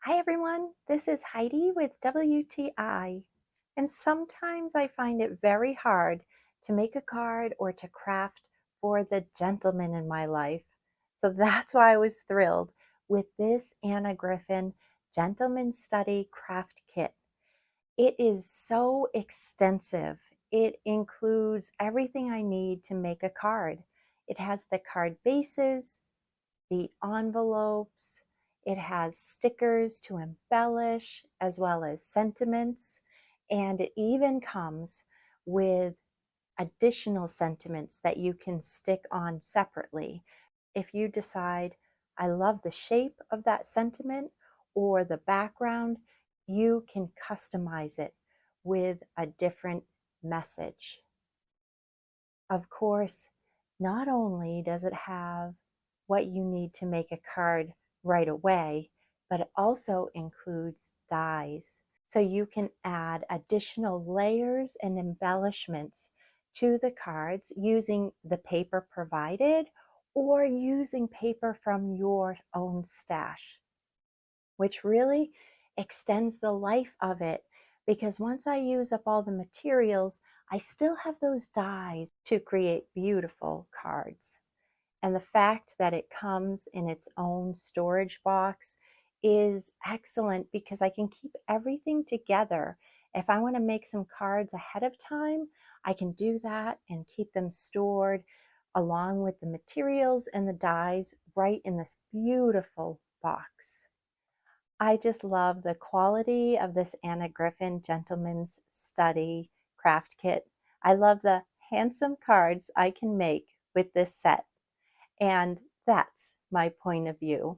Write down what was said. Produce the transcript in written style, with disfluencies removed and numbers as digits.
Hi everyone, this is Heidi with WTI. And sometimes I find it very hard to make a card or to craft for the gentleman in my life. So that's why I was thrilled with this Anna Griffin Gentleman Study Craft Kit. It is so extensive. It includes everything I need to make a card. It has the card bases, the envelopes. It has stickers to embellish as well as sentiments. And it even comes with additional sentiments that you can stick on separately. If you decide, I love the shape of that sentiment or the background, you can customize it with a different message. Of course, not only does it have what you need to make a card right away, but it also includes dies. So you can add additional layers and embellishments to the cards using the paper provided or using paper from your own stash, which really extends the life of it because once I use up all the materials, I still have those dies to create beautiful cards. And the fact that it comes in its own storage box is excellent because I can keep everything together. If I want to make some cards ahead of time, I can do that and keep them stored along with the materials and the dies right in this beautiful box. I just love the quality of this Anna Griffin Gentleman's Study craft kit. I love the handsome cards I can make with this set. And that's my point of view.